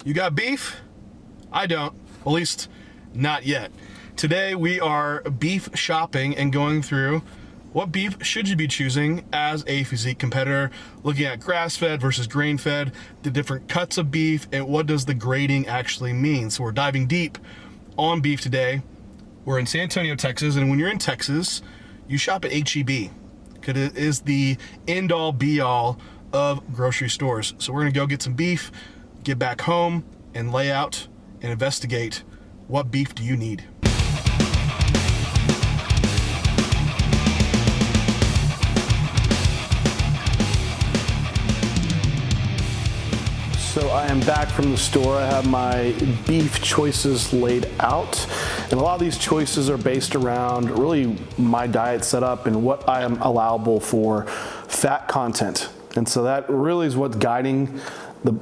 You got beef? I don't, at least not yet. Today we are beef shopping and going through what beef should you be choosing as a physique competitor, looking at grass-fed versus grain-fed, the different cuts of beef, and what does the grading actually mean. So we're diving deep on beef today. We're in San Antonio, Texas, and when you're in Texas, you shop at H-E-B, because it is the end-all be-all of grocery stores. So we're gonna go get some beef, get back home, and lay out and investigate what beef do you need. So I am back from the store. I have my beef choices laid out. And a lot of these choices are based around really my diet setup and what I am allowable for fat content. And so that really is what's guiding the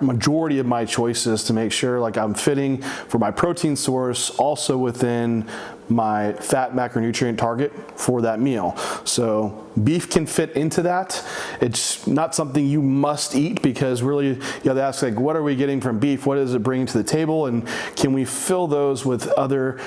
majority of my choices to make sure like I'm fitting for my protein source, also within my fat macronutrient target for that meal. So beef can fit into that. It's not something you must eat, because really you have to ask, like, what are we getting from beef? What is it bringing to the table? And can we fill those with other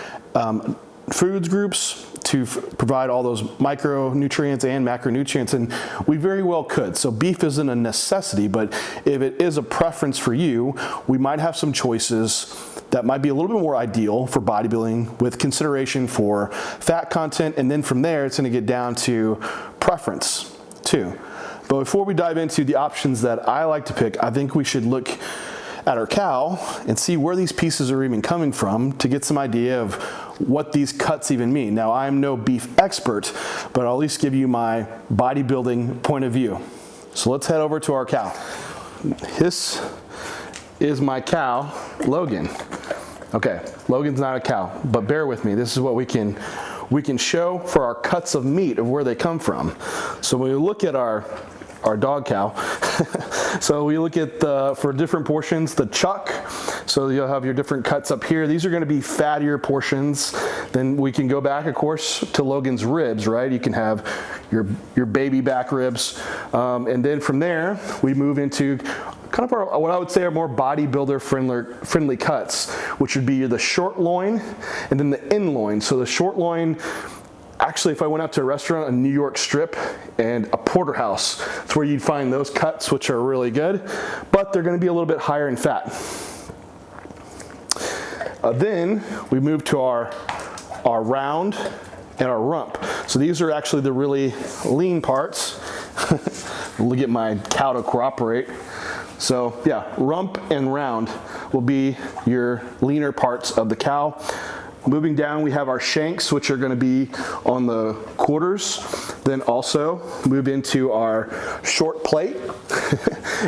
foods groups to provide all those micronutrients and macronutrients? And we very well could. So beef isn't a necessity, but if it is a preference for you, we might have some choices that might be a little bit more ideal for bodybuilding with consideration for fat content. And then from there, it's going to get down to preference too. But before we dive into the options that I like to pick, I think we should look at our cow and see where these pieces are even coming from to get some idea of what these cuts even mean. Now, I'm no beef expert, but I'll at least give you my bodybuilding point of view. So let's head over to our cow. This is my cow, Logan. Okay, Logan's not a cow, but bear with me. This is what we can show for our cuts of meat of where they come from. So when we look at our dog cow, so we look at for different portions, the chuck. So you'll have your different cuts up here. These are going to be fattier portions. Then we can go back, of course, to Logan's ribs, right? You can have your baby back ribs. And then from there, we move into kind of what I would say are more bodybuilder friendly cuts, which would be the short loin and then the end loin. So the short loin, actually, if I went out to a restaurant, a New York strip and a porterhouse, it's where you'd find those cuts, which are really good, but they're going to be a little bit higher in fat. Then we move to our round and our rump. So these are actually the really lean parts. We'll get my cow to cooperate. So yeah, rump and round will be your leaner parts of the cow. Moving down, we have our shanks, which are going to be on the quarters. Then also move into our short plate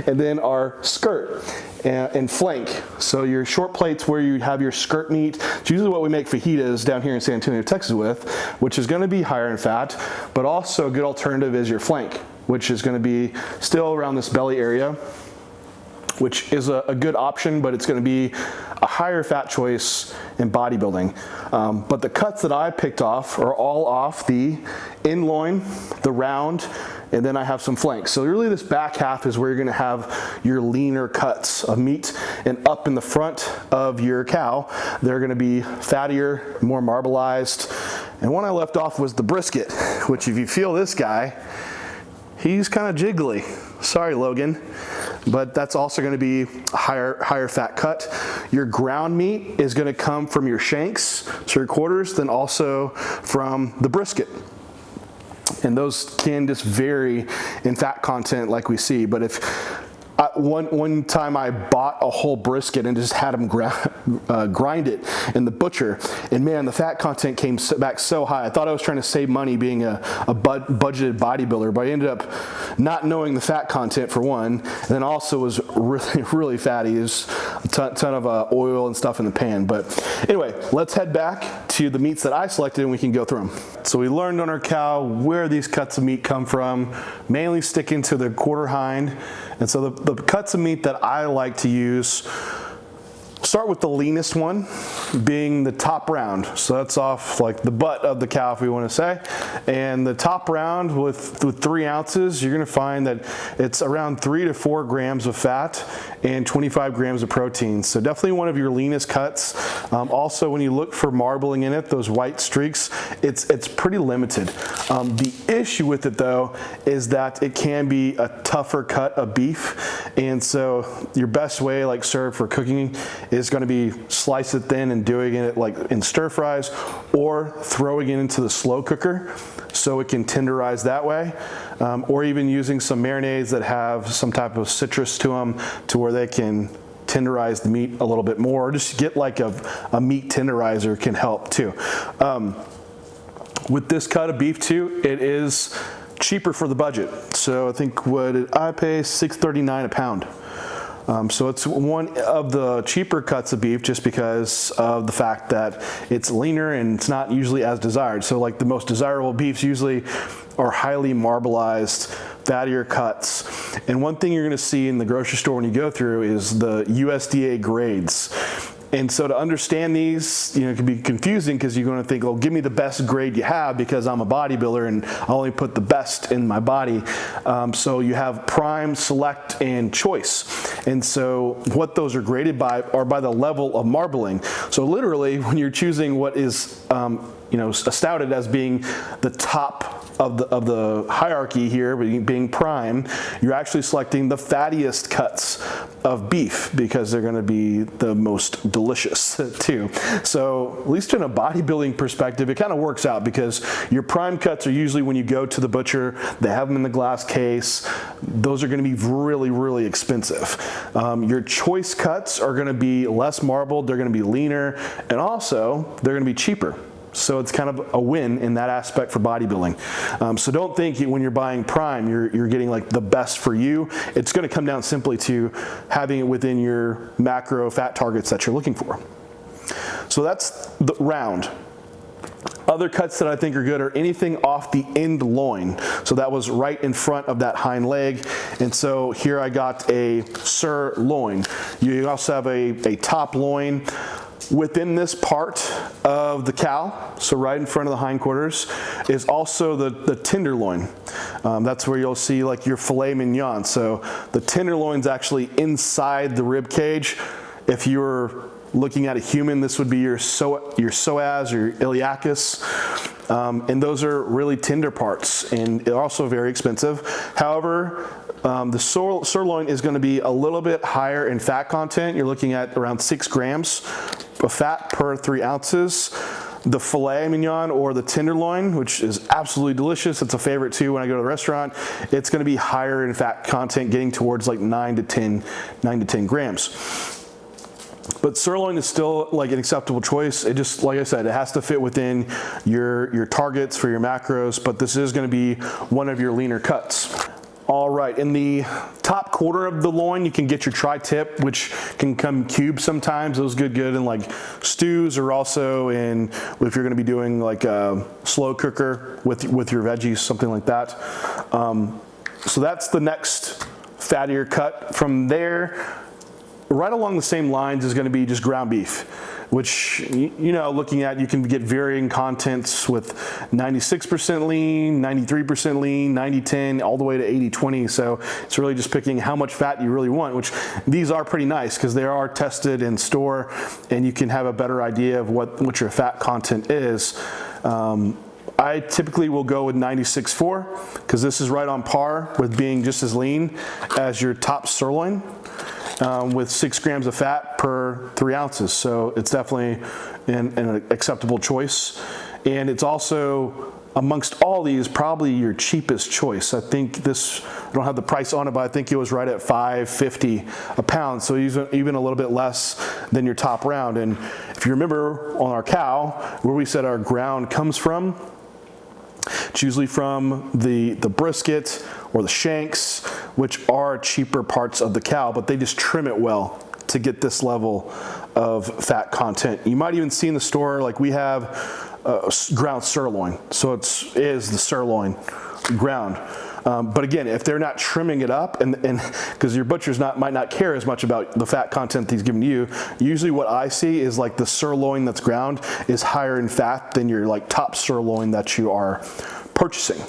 and then our skirt and flank. So your short plate's where you have your skirt meat. It's usually what we make fajitas down here in San Antonio, Texas with, which is going to be higher in fat, but also a good alternative is your flank, which is going to be still around this belly area, which is a good option, but it's going to be a higher fat choice in bodybuilding. But the cuts that I picked off are all off the end loin, the round, and then I have some flanks. So really this back half is where you're going to have your leaner cuts of meat, and up in the front of your cow, they're going to be fattier, more marbleized. And one I left off was the brisket, which if you feel this guy, he's kind of jiggly. Sorry, Logan. But that's also going to be a higher fat cut. Your ground meat is going to come from your shanks, so your quarters, then also from the brisket. And those can just vary in fat content like we see. But if one time I bought a whole brisket and just had them grind it in the butcher, and man, the fat content came back so high. I thought I was trying to save money being a budgeted bodybuilder, but I ended up not knowing the fat content for one, and then also was really fatty. There's a ton of oil and stuff in the pan. But anyway, let's head back to the meats that I selected and we can go through them. So we learned on our cow where these cuts of meat come from, mainly sticking to the quarter hind. And so the cuts of meat that I like to use, start with the leanest one. being the top round. So that's off like the butt of the cow, if we want to say. And the top round with 3 ounces, you're going to find that it's around 3 to 4 grams of fat and 25 grams of protein. So definitely one of your leanest cuts. Also, when you look for marbling in it, those white streaks, it's pretty limited. The issue with it though is that it can be a tougher cut of beef, and so your best way, like served for cooking, is going to be slice it thin and doing it like in stir fries, or throwing it into the slow cooker so it can tenderize that way, or even using some marinades that have some type of citrus to them to where they can tenderize the meat a little bit more, or just get like a meat tenderizer can help too. With this cut of beef too, it is cheaper for the budget. So I think what did I pay? $6.39 a pound. So it's one of the cheaper cuts of beef just because of the fact that it's leaner and it's not usually as desired. So like the most desirable beefs usually are highly marbleized, fattier cuts. And one thing you're gonna see in the grocery store when you go through is the USDA grades. And so to understand these, it can be confusing because you're going to think, well, give me the best grade you have because I'm a bodybuilder and I only put the best in my body. So you have prime, select, and choice. And so what those are graded by are by the level of marbling. So literally, when you're choosing what is stouted as being the top of the hierarchy here, being prime, you're actually selecting the fattiest cuts of beef because they're going to be the most delicious too. So at least in a bodybuilding perspective, it kind of works out because your prime cuts are usually when you go to the butcher, they have them in the glass case. Those are going to be really, really expensive. Your choice cuts are going to be less marbled, they're going to be leaner, and also they're going to be cheaper. So it's kind of a win in that aspect for bodybuilding. So don't think when you're buying prime, you're getting like the best for you. It's going to come down simply to having it within your macro fat targets that you're looking for. So that's the round. Other cuts that I think are good are anything off the end loin. So that was right in front of that hind leg. And so here I got a sirloin. You also have a top loin. Within this part of the cow, so right in front of the hindquarters, is also the tenderloin. That's where you'll see like your filet mignon. So the tenderloin's actually inside the rib cage. If you were looking at a human, this would be your psoas or your iliacus. And those are really tender parts and also very expensive. However, the sirloin is going to be a little bit higher in fat content. You're looking at around 6 grams of fat per 3 ounces. The filet mignon or the tenderloin, which is absolutely delicious, it's a favorite too when I go to the restaurant, it's going to be higher in fat content, getting towards like 9 to 10 grams. But sirloin is still like an acceptable choice. It just, like I said, it has to fit within your targets for your macros, but this is going to be one of your leaner cuts. All right, in the top quarter of the loin, you can get your tri-tip, which can come cubed sometimes. Those good in like stews, or also in if you're going to be doing like a slow cooker with your veggies, something like that. So that's the next fattier cut. From there, right along the same lines is going to be just ground beef, which, looking at, you can get varying contents with 96% lean, 93% lean, 90-10, all the way to 80-20. So it's really just picking how much fat you really want, which these are pretty nice because they are tested in store and you can have a better idea of what your fat content is. I typically will go with 96.4 because this is right on par with being just as lean as your top sirloin. With 6 grams of fat per 3 ounces. So it's definitely an acceptable choice. And it's also, amongst all these, probably your cheapest choice. I think this, I don't have the price on it, but I think it was right at $5.50 a pound. So even a little bit less than your top round. And if you remember on our cow, where we said our ground comes from, it's usually from the brisket or the shanks, which are cheaper parts of the cow, but they just trim it well to get this level of fat content. You might even see in the store, like we have ground sirloin. So it is the sirloin ground. But again, if they're not trimming it up, and because your butcher's might not care as much about the fat content he's giving you, usually what I see is like the sirloin that's ground is higher in fat than your like top sirloin that you are purchasing.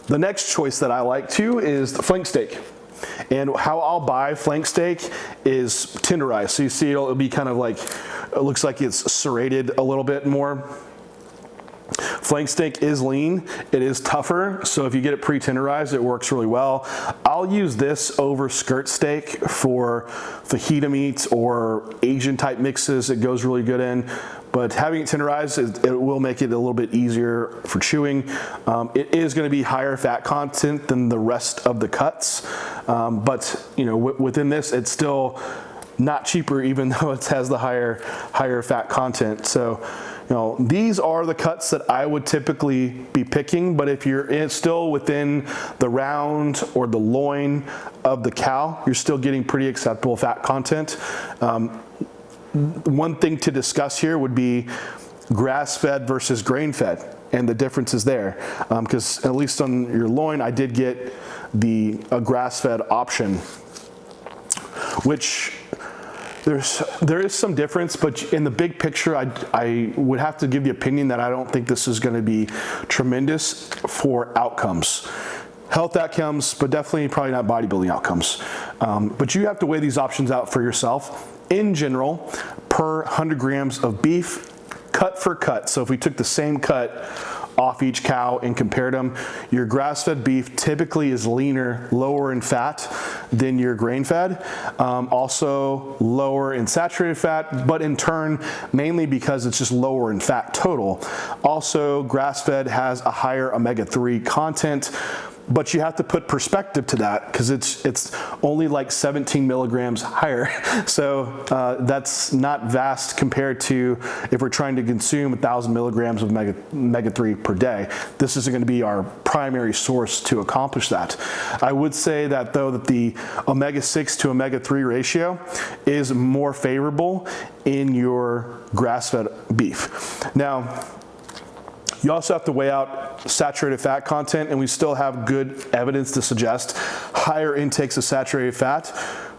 The next choice that I like too is the flank steak. And how I'll buy flank steak is tenderized. So you see it'll be kind of like, it looks like it's serrated a little bit more. Flank steak is lean, it is tougher, so if you get it pre-tenderized, it works really well. I'll use this over skirt steak for fajita meats or Asian type mixes. It goes really good in, but having it tenderized, it will make it a little bit easier for chewing. It is going to be higher fat content than the rest of the cuts, but you know, within this, it's still not cheaper, even though it has the higher fat content. So, you know, these are the cuts that I would typically be picking, but if you're still within the round or the loin of the cow, you're still getting pretty acceptable fat content. One thing to discuss here would be grass-fed versus grain-fed and the differences there, because at least on your loin, I did get a grass-fed option, which there is some difference, but in the big picture, I would have to give the opinion that I don't think this is going to be tremendous for outcomes. Health outcomes, but definitely probably not bodybuilding outcomes. But you have to weigh these options out for yourself. In general, per 100 grams of beef, cut for cut, so if we took the same cut off each cow and compared them, your grass-fed beef typically is leaner, lower in fat than your grain-fed, also lower in saturated fat, but in turn, mainly because it's just lower in fat total. Also, grass-fed has a higher omega-3 content, but you have to put perspective to that because it's only like 17 milligrams higher. So that's not vast compared to if we're trying to consume 1,000 milligrams of omega-3 per day. This isn't going to be our primary source to accomplish that. I would say that though that the omega-6 to omega-3 ratio is more favorable in your grass-fed beef. Now, you also have to weigh out saturated fat content, and we still have good evidence to suggest higher intakes of saturated fat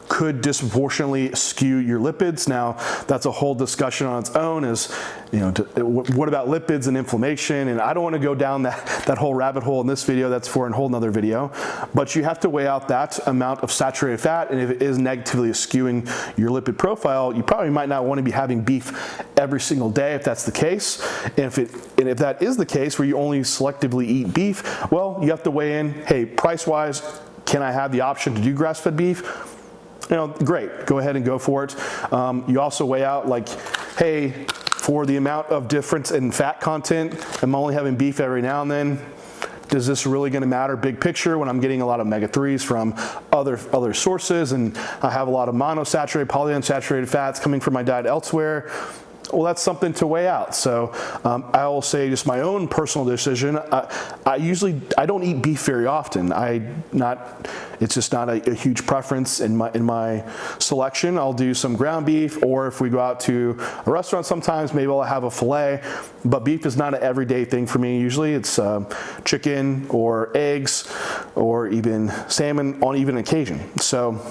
could disproportionately skew your lipids. Now, that's a whole discussion on its own, is, you know, what about lipids and inflammation? And I don't want to go down that whole rabbit hole in this video. That's for a whole nother video. But you have to weigh out that amount of saturated fat, and if it is negatively skewing your lipid profile, you probably might not want to be having beef every single day if that's the case. And if that is the case, where you only selectively eat beef, well, you have to weigh in, hey, price-wise, can I have the option to do grass-fed beef? You know, great, go ahead and go for it. You also weigh out like, hey, for the amount of difference in fat content, I'm only having beef every now and then. Is this really going to matter big picture when I'm getting a lot of omega-3s from other sources, and I have a lot of monosaturated, polyunsaturated fats coming from my diet elsewhere? Well, that's something to weigh out. So I will say just my own personal decision. I don't eat beef very often. It's just not a huge preference in my selection. I'll do some ground beef, or if we go out to a restaurant sometimes, maybe I'll have a filet. But beef is not an everyday thing for me. Usually it's chicken or eggs or even salmon on even occasion. So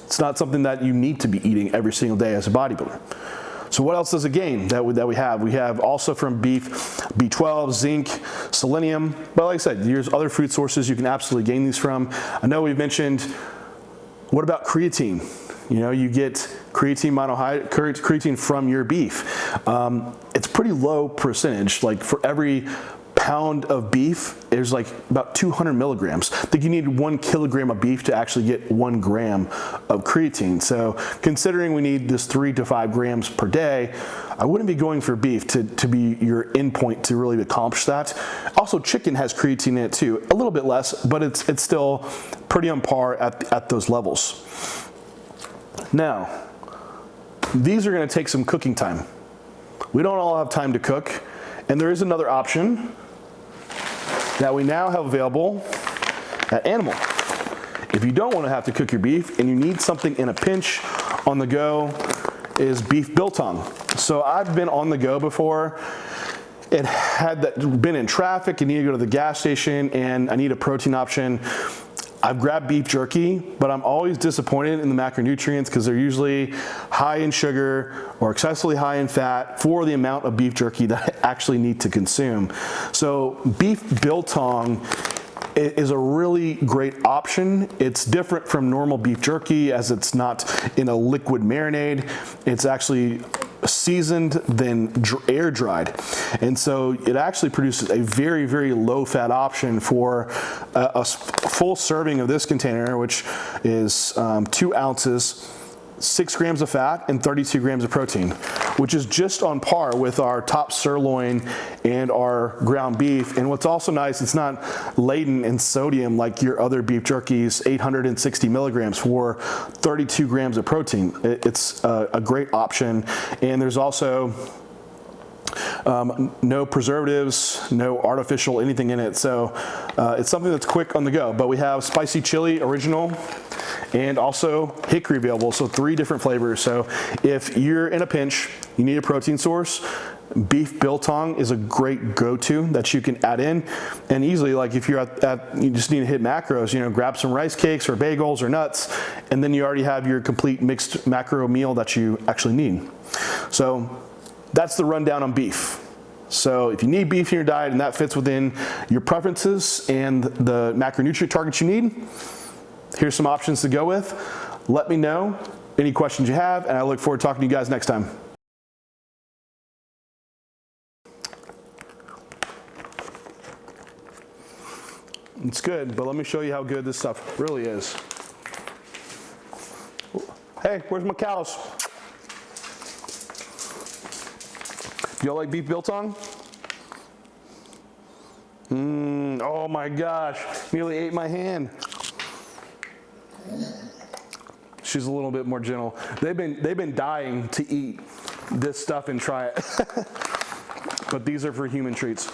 it's not something that you need to be eating every single day as a bodybuilder. So what else does it gain that we have? We have also from beef, B12, zinc, selenium. But like I said, there's other food sources you can absolutely gain these from. I know we've mentioned, what about creatine? You know, you get creatine from your beef. It's pretty low percentage. Like for every pound of beef, there's like about 200 milligrams. I think you need 1 kilogram of beef to actually get 1 gram of creatine. So considering we need this 3 to 5 grams per day, I wouldn't be going for beef to be your endpoint to really accomplish that. Also, chicken has creatine in it too, a little bit less, but it's still pretty on par at those levels. Now, these are going to take some cooking time. We don't all have time to cook, and there is another option that we now have available at Animal. If you don't want to have to cook your beef and you need something in a pinch on the go, is beef biltong. So I've been on the go before, and had been in traffic and need to go to the gas station and I need a protein option, I've grabbed beef jerky, but I'm always disappointed in the macronutrients because they're usually high in sugar or excessively high in fat for the amount of beef jerky that I actually need to consume. So beef biltong is a really great option. It's different from normal beef jerky as it's not in a liquid marinade. It's actually seasoned, then air dried. And so it actually produces a very, very low fat option for a full serving of this container, which is 2 ounces, 6 grams of fat and 32 grams of protein, which is just on par with our top sirloin and our ground beef. And what's also nice, it's not laden in sodium like your other beef jerkies, 860 milligrams for 32 grams of protein. It's a great option. And there's also no preservatives, no artificial anything in it. So it's something that's quick on the go. But we have spicy chili original and also hickory available, so 3 different flavors. So if you're in a pinch, you need a protein source, beef biltong is a great go-to that you can add in, and easily, like if you're you just need to hit macros, you know, grab some rice cakes or bagels or nuts, and then you already have your complete mixed macro meal that you actually need. So that's the rundown on beef. So if you need beef in your diet and that fits within your preferences and the macronutrient targets you need, here's some options to go with. Let me know any questions you have, and I look forward to talking to you guys next time. It's good, but let me show you how good this stuff really is. Hey, where's my cows? Y'all like beef biltong? Oh my gosh, nearly ate my hand. She's a little bit more gentle. They've been dying to eat this stuff and try it. But these are for human treats.